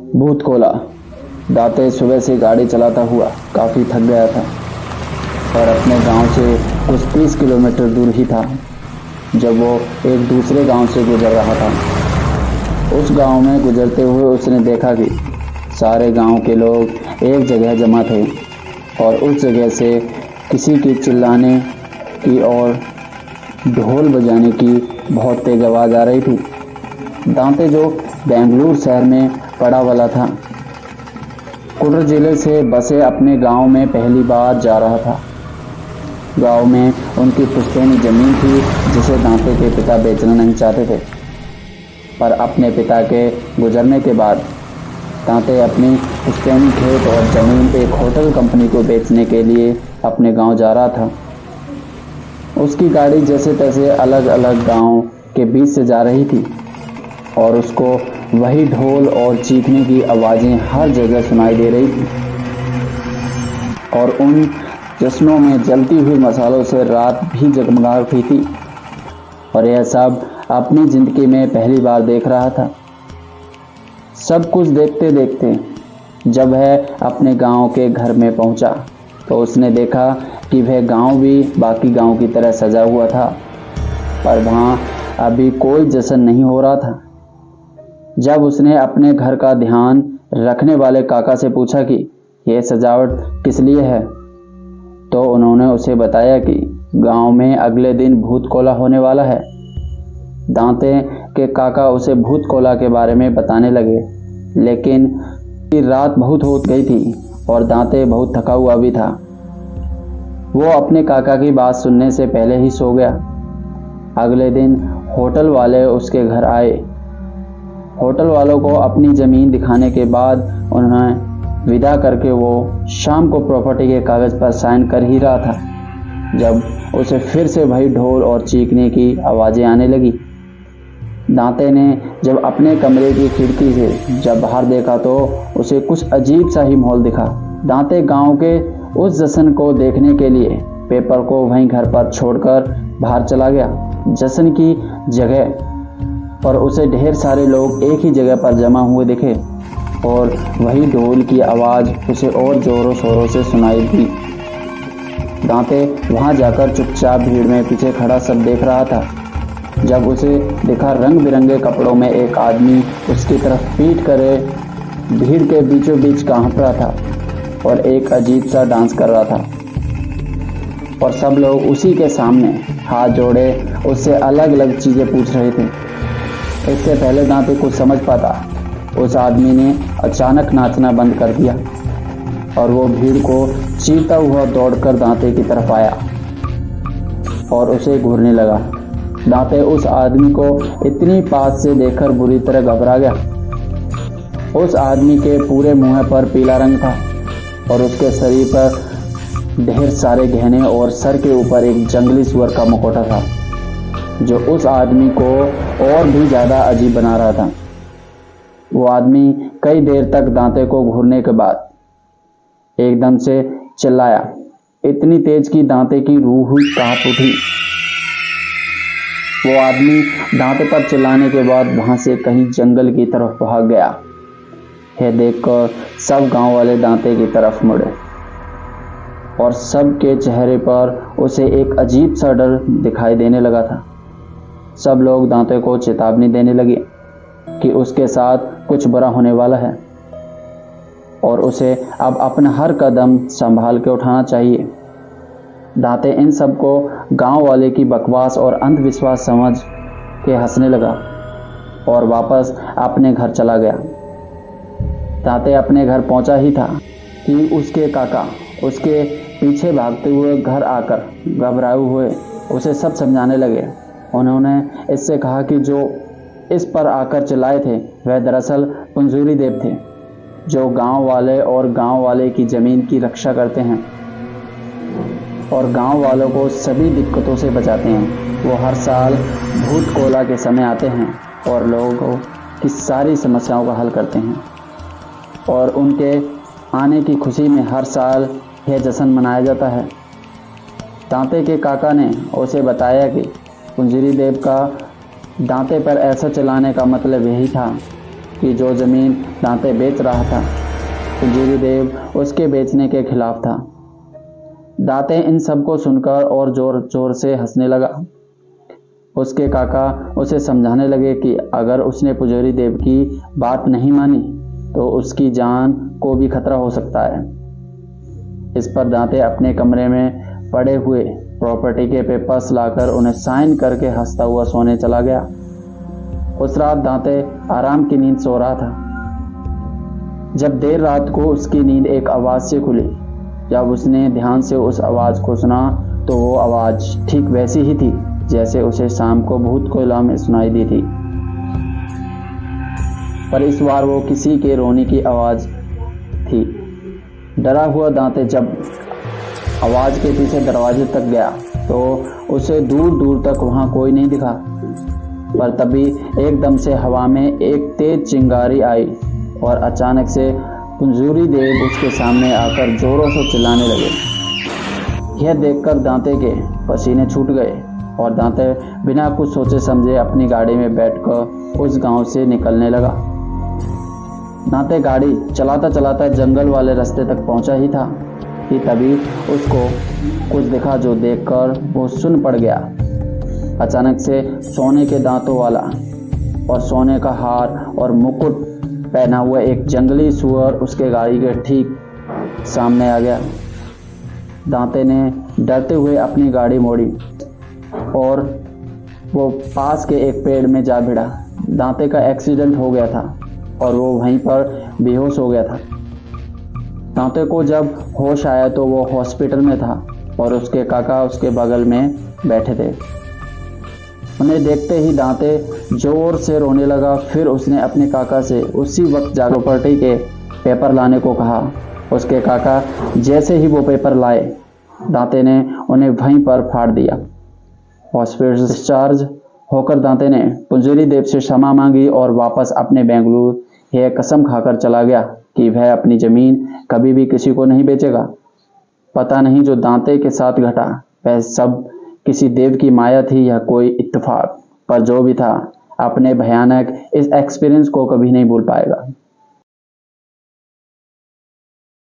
भूत कोला। दांते सुबह से गाड़ी चलाता हुआ काफ़ी थक गया था और अपने गांव से कुछ 30 किलोमीटर दूर ही था जब वो एक दूसरे गांव से गुजर रहा था। उस गांव में गुजरते हुए उसने देखा कि सारे गांव के लोग एक जगह जमा थे और उस जगह से किसी की चिल्लाने की और ढोल बजाने की बहुत तेज आवाज़ आ रही थी। दांते जो बेंगलुरु शहर में पड़ा वाला था, कुड्र जिले से बसे अपने गांव में पहली बार जा रहा था। गांव में उनकी पुश्तैनी जमीन थी जिसे दांते के पिता बेचना नहीं चाहते थे, पर अपने पिता के गुजरने के बाद दांते अपनी पुश्तैनी खेत और ज़मीन एक होटल कंपनी को बेचने के लिए अपने गांव जा रहा था। उसकी गाड़ी जैसे तैसे अलग अलग गांव के बीच से जा रही थी और उसको वही ढोल और चीखने की आवाज़ें हर जगह सुनाई दे रही थी और उन जश्नों में जलती हुई मसालों से रात भी जगमगा उठी थी। और यह सब अपनी ज़िंदगी में पहली बार देख रहा था। सब कुछ देखते देखते जब वह अपने गांव के घर में पहुंचा तो उसने देखा कि वह गांव भी बाकी गांव की तरह सजा हुआ था, पर वहाँ अभी कोई जश्न नहीं हो रहा था। जब उसने अपने घर का ध्यान रखने वाले काका से पूछा कि यह सजावट किस लिए है, तो उन्होंने उसे बताया कि गांव में अगले दिन भूत कोला होने वाला है। दांते के काका उसे भूत कोला के बारे में बताने लगे, लेकिन रात बहुत हो गई थी और दांते बहुत थका हुआ भी था। वो अपने काका की बात सुनने से पहले ही सो गया। अगले दिन होटल वाले उसके घर आए। होटल वालों को अपनी ज़मीन दिखाने के बाद उन्हें विदा करके वो शाम को प्रॉपर्टी के कागज़ पर साइन कर ही रहा था जब उसे फिर से वही ढोल और चीखने की आवाज़ें आने लगी। दांते ने जब अपने कमरे की खिड़की से जब बाहर देखा तो उसे कुछ अजीब सा ही माहौल दिखा। दांते गांव के उस जश्न को देखने के लिए पेपर को वहीं घर पर छोड़कर बाहर चला गया। जश्न की जगह पर उसे ढेर सारे लोग एक ही जगह पर जमा हुए दिखे और वही ढोल की आवाज़ उसे और ज़ोरों शोरों से सुनाई दी। दांते वहां जाकर चुपचाप भीड़ में पीछे खड़ा सब देख रहा था जब उसे देखा रंग बिरंगे कपड़ों में एक आदमी उसकी तरफ पीठ करे भीड़ के बीचों बीच कांप रहा था और एक अजीब सा डांस कर रहा था और सब लोग उसी के सामने हाथ जोड़े उससे अलग अलग चीज़ें पूछ रहे थे। इससे पहले दांते कुछ समझ पाता, उस आदमी ने अचानक नाचना बंद कर दिया और वो भीड़ को चीरता हुआ दौड़कर दांते की तरफ आया और उसे घूरने लगा। दांते उस आदमी को इतनी पास से देखकर बुरी तरह घबरा गया। उस आदमी के पूरे मुंह पर पीला रंग था और उसके शरीर पर ढेर सारे गहने और सर के ऊपर एक जंगली सुअर का मुखौटा था जो उस आदमी को और भी ज़्यादा अजीब बना रहा था। वो आदमी कई देर तक दांते को घूरने के बाद एकदम से चिल्लाया, इतनी तेज कि दांते की रूह ही कांप उठी। वो आदमी दांते पर चिल्लाने के बाद वहां से कहीं जंगल की तरफ भाग गया। यह देखकर सब गांव वाले दांते की तरफ मुड़े और सबके चेहरे पर उसे एक अजीब सा डर दिखाई देने लगा था। सब लोग दांते को चेतावनी देने लगे कि उसके साथ कुछ बुरा होने वाला है और उसे अब अपना हर कदम संभाल के उठाना चाहिए। दांते इन सबको गांव वाले की बकवास और अंधविश्वास समझ के हंसने लगा और वापस अपने घर चला गया। दांते अपने घर पहुंचा ही था कि उसके काका उसके पीछे भागते हुए घर आकर घबराए हुए उसे सब समझाने लगे। उन्होंने इससे कहा कि जो इस पर आकर चिल्लाए थे वह दरअसल पुंजूरी देव थे जो गांव वाले और गांव वाले की ज़मीन की रक्षा करते हैं और गांव वालों को सभी दिक्कतों से बचाते हैं। वो हर साल भूत कोला के समय आते हैं और लोगों की सारी समस्याओं का हल करते हैं और उनके आने की खुशी में हर साल यह जश्न मनाया जाता है। दांते के काका ने उसे बताया कि पुंजरी देव का दांते पर ऐसा चलाने का मतलब यही था कि जो ज़मीन दांते बेच रहा था, पुंजूरी देव उसके बेचने के खिलाफ था। दांते इन सबको सुनकर और जोर जोर से हंसने लगा। उसके काका उसे समझाने लगे कि अगर उसने पुंजूरी देव की बात नहीं मानी तो उसकी जान को भी खतरा हो सकता है। इस पर दांते अपने कमरे में पड़े हुए प्रॉपर्टी के पेपर्स लाकर उन्हें साइन करके हंसता हुआ सोने चला गया। उस रात दांते आराम की नींद सो रहा था। जब देर रात को उसकी नींद एक आवाज से खुली। जब उसने ध्यान से उस आवाज को सुना तो वो आवाज ठीक वैसी ही थी जैसे उसे शाम को भूत कोयला में सुनाई दी थी, पर इस बार वो किसी के रोने की आवाज थी। डरा हुआ दांते जब आवाज के पीछे दरवाजे तक गया तो उसे दूर दूर तक वहां कोई नहीं दिखा, पर तभी एकदम से हवा में एक तेज चिंगारी आई और अचानक से पुंजूरी देव उसके सामने आकर जोरों से चिल्लाने लगे। यह देखकर दांते के पसीने छूट गए और दांते बिना कुछ सोचे समझे अपनी गाड़ी में बैठकर उस गांव से निकलने लगा। दांते गाड़ी चलाता चलाता जंगल वाले रास्ते तक पहुंचा ही था कि तभी उसको कुछ दिखा, जो देखकर वो सुन पड़ गया। अचानक से सोने के दांतों वाला और सोने का हार और मुकुट पहना हुआ एक जंगली सुअर उसके गाड़ी के ठीक सामने आ गया। दांते ने डरते हुए अपनी गाड़ी मोड़ी और वो पास के एक पेड़ में जा भिड़ा। दांते का एक्सीडेंट हो गया था और वो वहीं पर बेहोश हो गया था। दांते को जब होश आया तो वो हॉस्पिटल में था और उसके काका उसके बगल में बैठे थे। उन्हें देखते ही दांते जोर से रोने लगा। फिर उसने अपने काका से उसी वक्त जाकर प्रॉपर्टी के पेपर लाने को कहा। उसके काका जैसे ही वो पेपर लाए, दांते ने उन्हें वहीं पर फाड़ दिया। हॉस्पिटल डिस्चार्ज होकर दांते ने पुंजूरी देव से क्षमा मांगी और वापस अपने बेंगलुरु यह कसम खाकर चला गया कि वह अपनी जमीन कभी भी किसी को नहीं बेचेगा। पता नहीं जो दांते के साथ घटा वह सब किसी देव की माया थी या कोई इत्तेफाक, पर जो भी था अपने भयानक इस एक्सपीरियंस को कभी नहीं भूल पाएगा।